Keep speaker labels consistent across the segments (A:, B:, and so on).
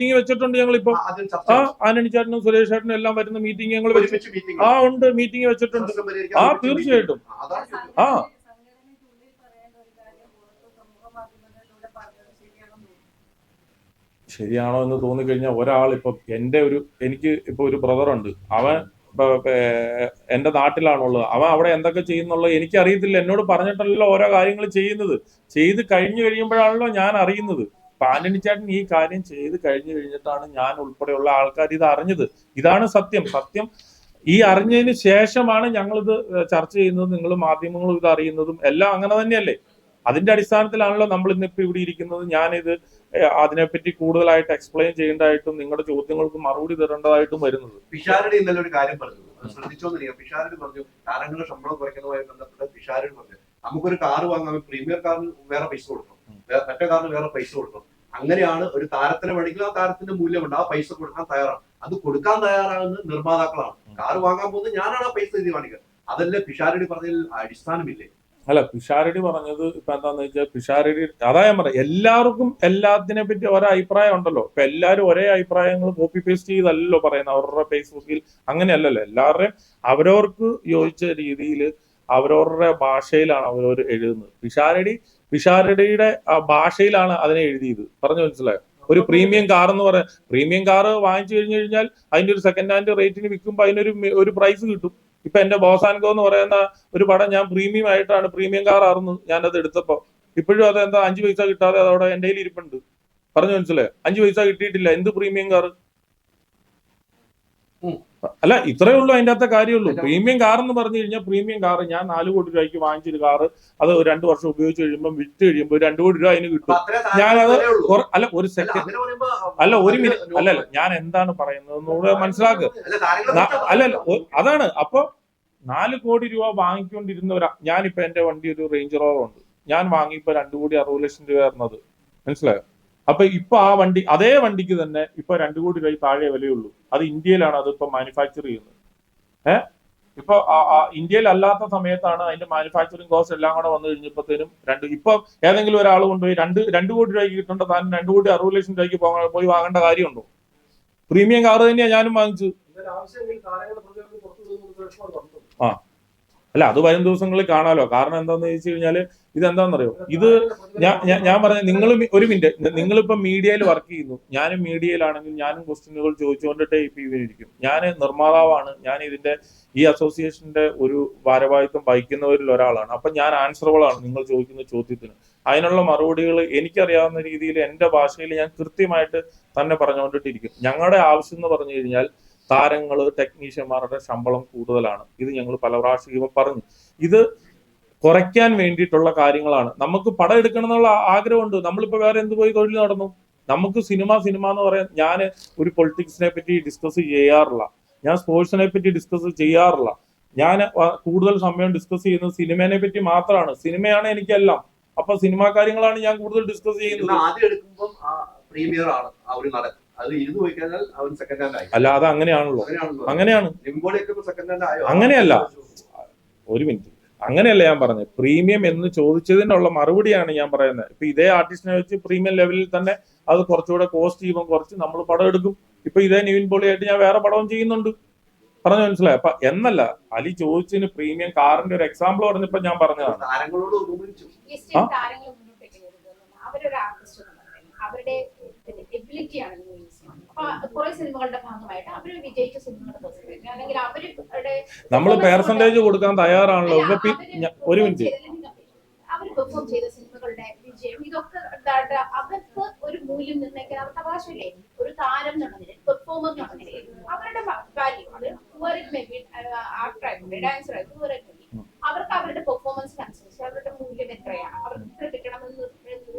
A: Meeting വെച്ചിട്ടുണ്ട് ഞങ്ങളിപ്പോ. ആന്റണി ചേട്ടനും സുരേഷ് ചേട്ടനും എല്ലാം വരുന്ന മീറ്റിംഗ് ഞങ്ങൾ ഉണ്ട്, മീറ്റിംഗ് വെച്ചിട്ടുണ്ട്. തീർച്ചയായിട്ടും. ശരിയാണോ എന്ന് തോന്നിക്കഴിഞ്ഞാൽ ഒരാൾ ഇപ്പൊ എനിക്ക് ഇപ്പൊ ഒരു ബ്രദറുണ്ട്, അവൻ എന്റെ നാട്ടിലാണുള്ളത്. അവൻ അവിടെ എന്തൊക്കെ ചെയ്യുന്നുള്ളത് എനിക്കറിയത്തില്ല, എന്നോട് പറഞ്ഞിട്ടല്ലോ ഓരോ കാര്യങ്ങൾ ചെയ്ത് കഴിഞ്ഞു കഴിയുമ്പോഴാണല്ലോ ഞാൻ അറിയുന്നത്. അപ്പൊ ആന്റണി ചേട്ടൻ ഈ കാര്യം ചെയ്ത് കഴിഞ്ഞു കഴിഞ്ഞിട്ടാണ് ഞാൻ ഉൾപ്പെടെയുള്ള ആൾക്കാർ ഇത് അറിഞ്ഞത്. ഇതാണ് സത്യം. ഈ അറിഞ്ഞതിന് ശേഷമാണ് ഞങ്ങളിത് ചർച്ച ചെയ്യുന്നതും നിങ്ങൾ മാധ്യമങ്ങളും ഇത് അറിയുന്നതും എല്ലാം അങ്ങനെ തന്നെയല്ലേ. അതിന്റെ അടിസ്ഥാനത്തിലാണല്ലോ നമ്മൾ ഇന്നിപ്പോ ഇവിടെ ഇരിക്കുന്നത്. ഞാനിത് അതിനെപ്പറ്റി കൂടുതലായിട്ട് എക്സ്പ്ലെയിൻ ചെയ്യേണ്ടതായിട്ടും നിങ്ങളുടെ ചോദ്യങ്ങൾക്ക് മറുപടി തരേണ്ടതായിട്ടും വരുന്നത്.
B: പിഷാരടി ഇന്നലെ ഒരു കാര്യം പറഞ്ഞു, ശ്രദ്ധിച്ചോന്നില്ല. പിഷാരടി പറഞ്ഞു താരങ്ങളുടെ ശമ്പളം കുറയ്ക്കുന്നതുമായി ബന്ധപ്പെട്ട് പിഷാരടി പറഞ്ഞു നമുക്കൊരു കാർ വാങ്ങാൻ പ്രീമിയർ കാറിന് വേറെ പൈസ കൊടുക്കണം, മറ്റേ കാറിന് വേറെ പൈസ കൊടുക്കണം. അങ്ങനെയാണ് ഒരു താരത്തിന് വേണമെങ്കിൽ ആ താരത്തിന്റെ മൂല്യമുണ്ട്, ആ പൈസ കൊടുക്കാൻ തയ്യാറാണ്. അത് കൊടുക്കാൻ തയ്യാറാകുന്ന നിർമ്മാതാക്കളാണ്. കാർ വാങ്ങാൻ പോകുന്നത് ഞാനാണ് ആ പൈസ തീരുമാനിക്കുക. അതല്ലേ പിഷാരടി പറഞ്ഞതിൽ അടിസ്ഥാനമില്ലേ?
A: അല്ല, പിഷാരടി പറഞ്ഞത് ഇപ്പൊ എന്താന്ന് വെച്ചാൽ പിഷാരടി അതാ ഞാൻ പറയാം, എല്ലാവർക്കും എല്ലാത്തിനെ പറ്റി ഒരേ അഭിപ്രായം ഉണ്ടല്ലോ. ഇപ്പൊ എല്ലാവരും ഒരേ അഭിപ്രായങ്ങൾ കോപ്പി പേസ്റ്റ് ചെയ്തല്ലോ പറയുന്നത് അവരുടെ ഫേസ്ബുക്കിൽ. അങ്ങനെയല്ലല്ലോ, എല്ലാവരുടെയും അവരവർക്ക് യോജിച്ച രീതിയിൽ അവരവരുടെ ഭാഷയിലാണ് അവരവർ എഴുതുന്നത്. പിഷാരടിയുടെ ഭാഷയിലാണ് അതിനെ എഴുതിയത്. പറഞ്ഞു മനസ്സിലായോ? ഒരു പ്രീമിയം കാർ എന്ന് പറയാം, പ്രീമിയം കാർ വാങ്ങിച്ചു കഴിഞ്ഞു കഴിഞ്ഞാൽ അതിന്റെ ഒരു സെക്കൻഡ് ഹാൻഡ് റേറ്റിന് വിൽക്കുമ്പോൾ അതിനൊരു പ്രൈസ് കിട്ടും. ഇപ്പൊ എന്റെ ബോസാൻകോ എന്ന് പറയുന്ന ഒരു പടം ഞാൻ പ്രീമിയം ആയിട്ടാണ്, പ്രീമിയം കാർ ആയിരുന്നു ഞാനത് എടുത്തപ്പോ. ഇപ്പോഴും അത് എന്താ 5 പൈസ കിട്ടാതെ അതവിടെ എന്റെ കയ്യിൽ ഇരിപ്പുണ്ട്. പറഞ്ഞു മനസ്സിലായോ? 5 പൈസ കിട്ടിയിട്ടില്ല. എന്ത് പ്രീമിയം കാർ? അല്ല, ഇത്രയേ ഉള്ളൂ അതിന്റെ അകത്തെ കാര്യമുള്ളൂ. പ്രീമിയം കാർ എന്ന് പറഞ്ഞു കഴിഞ്ഞാൽ പ്രീമിയം കാർ ഞാൻ 4 കോടി രൂപയ്ക്ക് വാങ്ങിച്ചൊരു കാർ, അത് 2 വർഷം ഉപയോഗിച്ച് കഴിയുമ്പോൾ വിറ്റ് കഴിയുമ്പോൾ 2 കോടി രൂപ അതിന് കിട്ടും. ഞാനത് ഒരു സെക്കൻഡ് ഒരു മിനിറ്റ് അല്ലല്ല, ഞാൻ എന്താണ് പറയുന്നത് മനസ്സിലാക്കുക. അതാണ്. അപ്പൊ 4 കോടി രൂപ വാങ്ങിക്കൊണ്ടിരുന്നവരാ. ഞാനിപ്പോ എന്റെ വണ്ടി ഒരു റേഞ്ച് റോവർ ഉണ്ട്, ഞാൻ വാങ്ങിയപ്പോ 2,60,00,000 രൂപ ആയിരുന്നത്. മനസ്സിലായോ? അപ്പൊ ഇപ്പൊ അതേ വണ്ടിക്ക് തന്നെ ഇപ്പൊ 2 കോടി രൂപ താഴെ വിലയുള്ളൂ. അത് ഇന്ത്യയിലാണ് അതിപ്പോ മാനുഫാക്ചർ ചെയ്യുന്നത്. ഇപ്പൊ ഇന്ത്യയിൽ അല്ലാത്ത സമയത്താണ് അതിന്റെ മാനുഫാക്ചറിങ് കോസ്റ്റ് എല്ലാം കൂടെ വന്നു കഴിഞ്ഞപ്പോഴത്തേനും ഇപ്പൊ ഏതെങ്കിലും ഒരാൾ കൊണ്ടുപോയി 2 കോടി രൂപയ്ക്ക് കിട്ടേണ്ട താൻ 2,60,00,000 രൂപയ്ക്ക് പോയി വാങ്ങേണ്ട കാര്യമുണ്ടോ? പ്രീമിയം കാർ തന്നെയാ ഞാനും വാങ്ങിച്ചു. അല്ല, അത് വരും ദിവസങ്ങളിൽ കാണാലോ. കാരണം എന്താന്ന് ചോദിച്ചു കഴിഞ്ഞാല് ഇതെന്താണെന്നറിയോ, ഇത് ഞാൻ പറഞ്ഞ ഒരു മിനിറ്റ്, നിങ്ങളിപ്പോ മീഡിയയിൽ വർക്ക് ചെയ്യുന്നു, ഞാനും മീഡിയയിലാണെങ്കിൽ ഞാനും ക്വസ്റ്റ്യനുകൾ ചോദിച്ചുകൊണ്ടിട്ടേ ഇപ്പൊ ഇവരിക്കും. ഞാൻ നിർമ്മാതാവാണ്, ഞാൻ ഈ അസോസിയേഷന്റെ ഒരു ഭാരവാഹിത്വം വഹിക്കുന്നവരിൽ ഒരാളാണ്. അപ്പൊ ഞാൻ ആൻസറബിൾ ആണ് നിങ്ങൾ ചോദിക്കുന്ന ചോദ്യത്തിന്. അതിനുള്ള മറുപടികൾ എനിക്കറിയാവുന്ന രീതിയിൽ എന്റെ ഭാഷയിൽ ഞാൻ കൃത്യമായിട്ട് തന്നെ പറഞ്ഞുകൊണ്ടിട്ടിരിക്കും. ഞങ്ങളുടെ ആവശ്യം എന്ന് പറഞ്ഞു കഴിഞ്ഞാൽ താരങ്ങള് ടെക്നീഷ്യന്മാരുടെ ശമ്പളം കൂടുതലാണ്. ഇത് ഞങ്ങൾ പല പ്രാവശ്യം പറഞ്ഞു. ഇത് കുറയ്ക്കാൻ വേണ്ടിയിട്ടുള്ള കാര്യങ്ങളാണ്. നമുക്ക് പടം എടുക്കണം എന്നുള്ള ആഗ്രഹമുണ്ട്. നമ്മളിപ്പോ വേറെ എന്ത് പോയി തൊഴിൽ നടന്നു? നമുക്ക് സിനിമ എന്ന് പറയാൻ, ഞാൻ ഒരു പൊളിറ്റിക്സിനെ പറ്റി ഡിസ്കസ് ചെയ്യാറില്ല, ഞാൻ സ്പോർട്സിനെ പറ്റി ഡിസ്കസ് ചെയ്യാറില്ല. ഞാൻ കൂടുതൽ സമയം ഡിസ്കസ് ചെയ്യുന്നത് സിനിമയെ പറ്റി മാത്രമാണ്. സിനിമയാണ് എനിക്കെല്ലാം. അപ്പൊ സിനിമാ കാര്യങ്ങളാണ് ഞാൻ കൂടുതൽ ഡിസ്കസ് ചെയ്യുന്നത്. അല്ല, അത് അങ്ങനെയാണല്ലോ. അങ്ങനെയല്ല, ഒരു മിനിറ്റ്, അങ്ങനെയല്ല ഞാൻ പറഞ്ഞത്. പ്രീമിയം എന്ന് ചോദിച്ചതിനുള്ള മറുപടിയാണ് ഞാൻ പറയുന്നത്. ഇപ്പൊ ഇതേ ആർട്ടിസ്റ്റിനെ വെച്ച് പ്രീമിയം ലെവലിൽ തന്നെ അത് കുറച്ചുകൂടെ കോസ്റ്റ് ചെയ്യുമ്പോൾ കുറച്ച് നമ്മൾ പടം എടുക്കും. ഇപ്പൊ ഇതേ നിവിൻ പോളിയായിട്ട് ഞാൻ വേറെ പടവും ചെയ്യുന്നുണ്ട്. പറഞ്ഞു മനസ്സിലായി? അപ്പൊ എന്നല്ല, അലി ചോദിച്ചതിന് പ്രീമിയം കാറിന്റെ ഒരു എക്സാമ്പിൾ പറഞ്ഞപ്പോ ഞാൻ പറഞ്ഞതാണ്.
C: അവരുടെ എബിലിറ്റിയാണ് കുറെ സിനിമകളുടെ ഭാഗമായിട്ട് അവർ വിജയിച്ച സിനിമകളുടെ അല്ലെങ്കിൽ അവരുടെ
A: നമ്മൾ പെർസെന്റേജ് കൊടുക്കാൻ തയ്യാറാണല്ലോ. ഒരു മിനിറ്റ്,
C: അവർ പെർഫോം ചെയ്ത സിനിമകളുടെ വിജയം ഇതൊക്കെ അവർക്ക് ഒരു മൂല്യം നിർണ്ണയിക്കാൻ അവർക്ക് അവകാശമില്ലേ? ഒരു താരം എന്നുള്ള നിലയിൽ, പെർഫോമർ എന്നുള്ള നിലയിൽ അവരുടെ വാല്യൂ, അത് ആക്ടർ ആയിക്കോട്ടെ, ഡാൻസർ ആയിക്കോട്ടെ, അവർക്ക് അവരുടെ പെർഫോമൻസിനനുസരിച്ച് അവരുടെ മൂല്യം എത്രയാണ്, അവർക്ക് ഇത്ര കിട്ടണമെന്ന്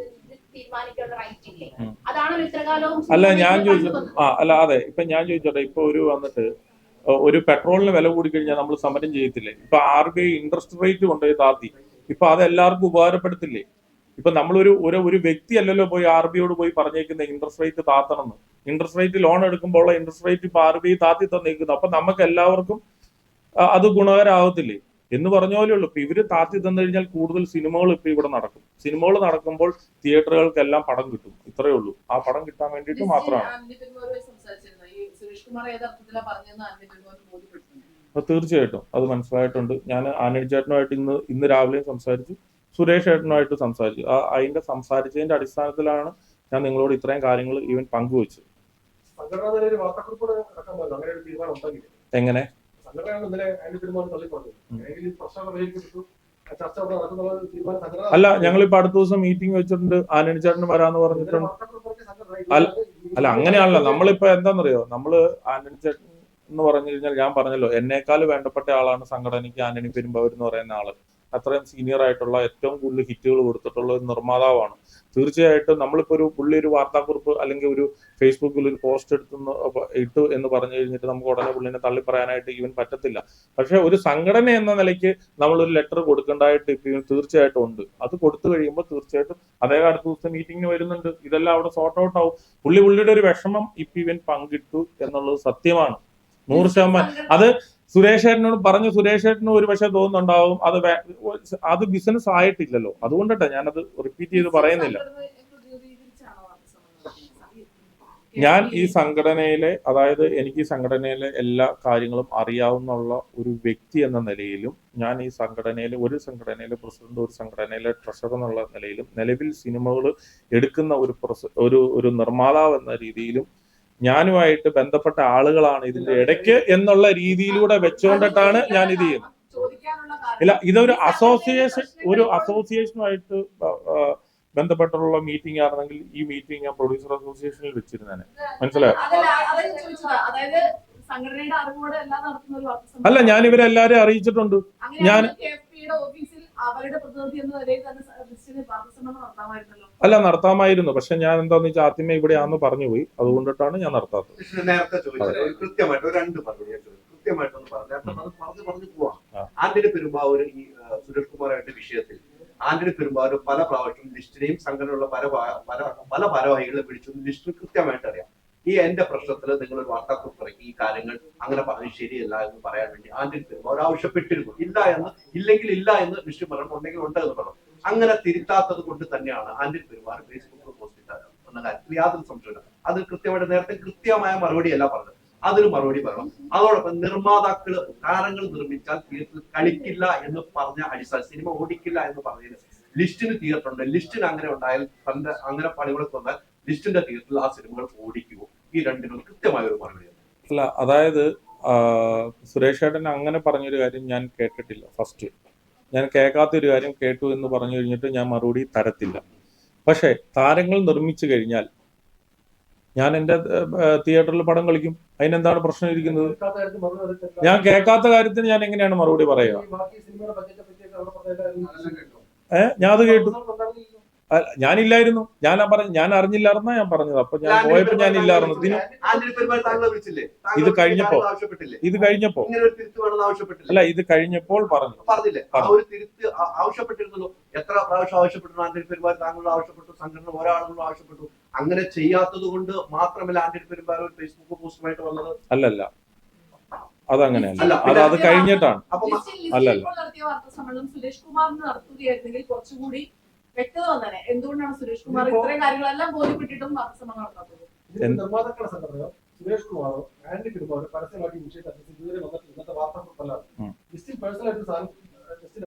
C: തീരുമാനിക്കാനുള്ള റൈറ്റ് ഇല്ലേ? അതാണല്ലോ ഇത്രകാലവും.
A: അല്ല, ഞാൻ ചോദിച്ചു. അല്ല, അതെ, ഇപ്പൊ ഞാൻ ചോദിച്ചോട്ടെ, ഇപ്പൊ വന്നിട്ട് ഒരു പെട്രോളിന് വില കൂടി കഴിഞ്ഞാൽ നമ്മൾ സമരം ചെയ്യത്തില്ലേ? ഇപ്പൊ RBI ഇൻട്രസ്റ്റ് റേറ്റ് കൊണ്ടുപോയി താത്തി. ഇപ്പൊ അത് എല്ലാവർക്കും ഉപകാരപ്പെടുത്തില്ലേ? ഇപ്പൊ നമ്മളൊരു വ്യക്തി അല്ലല്ലോ പോയി RBIയോട് പോയി പറഞ്ഞേക്കുന്ന ഇൻട്രസ്റ്റ് റേറ്റ് താത്തണം എന്ന്. ഇൻട്രസ്റ്റ് റേറ്റ് ലോൺ എടുക്കുമ്പോൾ ഇൻട്രസ്റ്റ് റേറ്റ് ഇപ്പൊ RBI താത്തി തന്നേക്കുന്നു. അപ്പൊ നമുക്ക് എല്ലാവർക്കും അത് ഗുണകരമാകത്തില്ലേ? എന്ന് പറഞ്ഞ പോലെ ഉള്ളൂ. ഇപ്പൊ ഇവര് താത്തി തന്നു കഴിഞ്ഞാൽ കൂടുതൽ സിനിമകൾ ഇപ്പൊ ഇവിടെ നടക്കും. സിനിമകൾ നടക്കുമ്പോൾ തിയേറ്ററുകൾക്കെല്ലാം പടം കിട്ടും. ഇത്രയേ ഉള്ളൂ. ആ പടം കിട്ടാൻ വേണ്ടിയിട്ട് മാത്രമാണ്. അപ്പൊ തീർച്ചയായിട്ടും അത് മനസ്സിലായിട്ടുണ്ട്. ഞാൻ ആന്റണി ചേട്ടനുമായിട്ട് ഇന്ന് രാവിലെയും സംസാരിച്ചു, സുരേഷ് ചേട്ടനുമായിട്ട് സംസാരിച്ചു. അതിന്റെ സംസാരിച്ചതിന്റെ അടിസ്ഥാനത്തിലാണ് ഞാൻ നിങ്ങളോട് ഇത്രയും കാര്യങ്ങൾ ഈവൻ പങ്കുവെച്ചത്. എങ്ങനെ അല്ല, ഞങ്ങളിപ്പോ അടുത്ത ദിവസം മീറ്റിംഗ് വെച്ചിട്ടുണ്ട്. ആന്റണി ചേട്ടന് വരാന്ന് പറഞ്ഞിട്ടുണ്ട്. അല്ല അങ്ങനെയാണല്ലോ. നമ്മളിപ്പോ എന്താണെന്നറിയോ, നമ്മള് ആന്റണി ചേട്ടൻ എന്ന് പറഞ്ഞു കഴിഞ്ഞാൽ ഞാൻ പറഞ്ഞല്ലോ, എന്നേക്കാൾ വേണ്ടപ്പെട്ട ആളാണ് സംഘടനയ്ക്ക് ആന്റണി പെരുമ്പാവൂർ എന്ന് പറയുന്ന ആള്. അത്രയും സീനിയർ ആയിട്ടുള്ള ഏറ്റവും കൂടുതൽ ഹിറ്റുകൾ കൊടുത്തിട്ടുള്ള ഒരു നിർമ്മാതാവാണ്. തീർച്ചയായിട്ടും നമ്മളിപ്പോ പുള്ളി ഒരു വാർത്താക്കുറിപ്പ് അല്ലെങ്കിൽ ഒരു ഫേസ്ബുക്കിൽ ഒരു പോസ്റ്റ് ഇട്ടു എന്ന് പറഞ്ഞു കഴിഞ്ഞിട്ട് നമുക്ക് ഉടനെ പുള്ളിനെ തള്ളി പറയാനായിട്ട് ഈവൻ പറ്റത്തില്ല. പക്ഷെ ഒരു സംഘടന എന്ന നിലയ്ക്ക് നമ്മളൊരു ലെറ്റർ കൊടുക്കേണ്ടതായിട്ട് ഇപ്പം തീർച്ചയായിട്ടും ഉണ്ട്. അത് കൊടുത്തു കഴിയുമ്പോൾ തീർച്ചയായിട്ടും അദ്ദേഹം അടുത്ത ദിവസം മീറ്റിംഗിന് വരുന്നുണ്ട്. ഇതെല്ലാം അവിടെ സോർട്ട് ഔട്ട് ആവും. പുള്ളിയുടെ ഒരു വിഷമം ഇവൻ പങ്കിട്ടു എന്നുള്ളത് സത്യമാണ്, 100%. അത് സുരേഷ് ചേട്ടനോട് പറഞ്ഞു. സുരേഷ് ചേട്ടന് ഒരു പക്ഷേ തോന്നുന്നുണ്ടാവും അത് ബിസിനസ് ആയിട്ടില്ലല്ലോ. അതുകൊണ്ടിട്ടാ ഞാനത് റിപ്പീറ്റ് ചെയ്ത് പറയുന്നില്ല. ഞാൻ ഈ സംഘടനയിലെ, അതായത് എനിക്ക് ഈ സംഘടനയിലെ എല്ലാ കാര്യങ്ങളും അറിയാവുന്ന ഒരു വ്യക്തി എന്ന നിലയിലും, ഞാൻ ഈ സംഘടനയിലെ പ്രസിഡന്റ്, ഒരു സംഘടനയിലെ ട്രഷറർ എന്നുള്ള നിലയിലും, നിലവിൽ സിനിമകൾ എടുക്കുന്ന ഒരു നിർമ്മാതാവ് എന്ന രീതിയിലും ഞാനുമായിട്ട് ബന്ധപ്പെട്ട ആളുകളാണ് ഇതിന്റെ ഇടയ്ക്ക് എന്നുള്ള രീതിയിലൂടെ വെച്ചുകൊണ്ടിട്ടാണ് ഞാൻ ഇത് ചെയ്യുന്നത്. ഇല്ല, ഇതൊരു അസോസിയേഷനുമായിട്ട് ബന്ധപ്പെട്ടുള്ള മീറ്റിംഗ് ആണെങ്കിൽ ഈ മീറ്റിംഗ് ഞാൻ പ്രൊഡ്യൂസർ അസോസിയേഷനിൽ വെച്ചിരുന്നേനെ. മനസ്സിലായോ? അല്ല, ഞാൻ ഇവരെല്ലാരും അറിയിച്ചിട്ടുണ്ട്. ഞാൻ നടത്താമായിരുന്നു. പക്ഷെ ഞാൻ എന്താന്ന് വെച്ചാൽ ആദ്യമേ ഇവിടെയാന്ന് പറഞ്ഞു പോയി. അതുകൊണ്ടിട്ടാണ് ഞാൻ നടത്താത്തത്.
B: നേരത്തെ ചോദിച്ചത് കൃത്യമായിട്ട് ഒരു 2 മറുപടി കൃത്യമായിട്ടൊന്ന് പറഞ്ഞു പോവാം. ആന്റണി പെരുമ്പാവൂർ ഈ സുരേഷ് കുമാറായിട്ട് വിഷയത്തിൽ ആന്റണി പെരുമ്പാവൂർ പല പ്രാവശ്യം ലിസ്റ്റിനെയും സംഘടനയുള്ള പല ഭാരവാഹികളെ വിളിച്ചു ലിസ്റ്റ് കൃത്യമായിട്ട് അറിയാം. ഈ എന്റെ പ്രശ്നത്തിൽ നിങ്ങൾ ഒരു വാർത്താക്കുറിപ്പ് ഇറക്കി ഈ കാര്യങ്ങൾ അങ്ങനെ പറഞ്ഞു ശരിയല്ല എന്ന് പറയാൻ വേണ്ടി ആന്റണി പെരുമ്പാവൂർ ആവശ്യപ്പെട്ടിരുന്നു. ഇല്ലെങ്കിൽ ഇല്ല എന്ന് വിഷയം പറഞ്ഞു, ഉണ്ടെങ്കിൽ ഉണ്ട് എന്ന് പറഞ്ഞു. അങ്ങനെ തിരുത്താത്തത് കൊണ്ട് തന്നെയാണ് ആന്റണി പെരുമ്പാവൂർ ഫേസ്ബുക്കിൽ പോസ്റ്റ് ചെയ്തത് എന്ന കാര്യത്തിൽ യാതൊരു സംശയമില്ല. അത് കൃത്യമായിട്ട് നേരത്തെ കൃത്യമായ മറുപടിയല്ല പറഞ്ഞത്, അതിന് മറുപടി പറയണം. അതോടൊപ്പം നിർമ്മാതാക്കള് താരങ്ങൾ നിർമ്മിച്ചാൽ തിയേറ്ററിൽ കളിക്കില്ല എന്ന് പറഞ്ഞ അടിസ്ഥാന സിനിമ ഓടിക്കില്ല എന്ന് പറഞ്ഞതിന് ലിസ്റ്റിന് തിയേറ്ററുണ്ട്. ലിസ്റ്റിന് അങ്ങനെ ഉണ്ടായാൽ അങ്ങനെ പണികളൊക്കെ വന്നാൽ ലിസ്റ്റിന്റെ തിയേറ്ററിൽ ആ സിനിമകൾ ഓടിക്കുമോ? ഈ രണ്ടിനും കൃത്യമായ ഒരു മറുപടി.
A: അല്ല, അതായത് സുരേഷ് ഏട്ടൻ അങ്ങനെ പറഞ്ഞൊരു കാര്യം ഞാൻ കേട്ടിട്ടില്ല. ഫസ്റ്റ് ഞാൻ കേൾക്കാത്തൊരു കാര്യം കേട്ടു എന്ന് പറഞ്ഞു കഴിഞ്ഞിട്ട് ഞാൻ മറുപടി തരത്തില്ല. പക്ഷെ താരങ്ങൾ നിർമ്മിച്ചു കഴിഞ്ഞാൽ ഞാൻ എന്റെ തിയേറ്ററിൽ പടം കളിക്കും. അതിനെന്താണ് പ്രശ്നം ഇരിക്കുന്നത്? ഞാൻ കേൾക്കാത്ത കാര്യത്തിന് ഞാൻ എങ്ങനെയാണ് മറുപടി പറയുക? ഞാൻ അത് കേട്ടു. ഞാനില്ലായിരുന്നു. ഞാൻ അറിഞ്ഞില്ലായിരുന്നാ ഞാൻ പറഞ്ഞത്. അപ്പൊ ഞാൻ പോയപ്പോ ഞാൻ ഇല്ലായിരുന്നു. ഇത് കഴിഞ്ഞപ്പോ അല്ല, ഇത് കഴിഞ്ഞപ്പോൾ
B: പറഞ്ഞില്ലേ ഒരു തിരുത്ത് ആവശ്യപ്പെട്ടിരുന്നല്ലോ. എത്ര പ്രാവശ്യം ആവശ്യപ്പെട്ടു ആന്റണി പെരുമ്പാവൂർ താങ്കൾ ആവശ്യപ്പെട്ടു, സംഘടന ഒരാളുകളും ആവശ്യപ്പെട്ടു. അങ്ങനെ ചെയ്യാത്തത് കൊണ്ട് മാത്രമല്ല ആന്റണി പെരുമ്പാവൂർ ഫേസ്ബുക്ക് പോസ്റ്റുമായിട്ട് വന്നത്.
A: അല്ലല്ല, അതങ്ങനെയല്ല. അത് കഴിഞ്ഞിട്ടാണ്. അല്ലല്ല,
D: സുരേഷ് കുമാറിന് നടത്തുകയായിരുന്നെങ്കിൽ കുറച്ചുകൂടി വ്യക്തത വന്നേ. എന്തുകൊണ്ടാണ് സുരേഷ് കുമാർ ഇത്രയും കാര്യങ്ങളെല്ലാം ബോധ്യപ്പെട്ടിട്ടും വാർത്താസമ്മേളനം നടത്താത്തത്?
E: നിർമ്മാതാക്കളുടെ സംഘടനയോ സുരേഷ് കുമാറോ ആന്റണി പെരുമ്പാവൂർ പരസ്യമാക്കി വിഷയത്തെ ഇതുവരെ വന്നിട്ട് ഇന്നത്തെ വാർത്താക്കുറിപ്പല്ലാതെ പേഴ്സണലായിട്ട്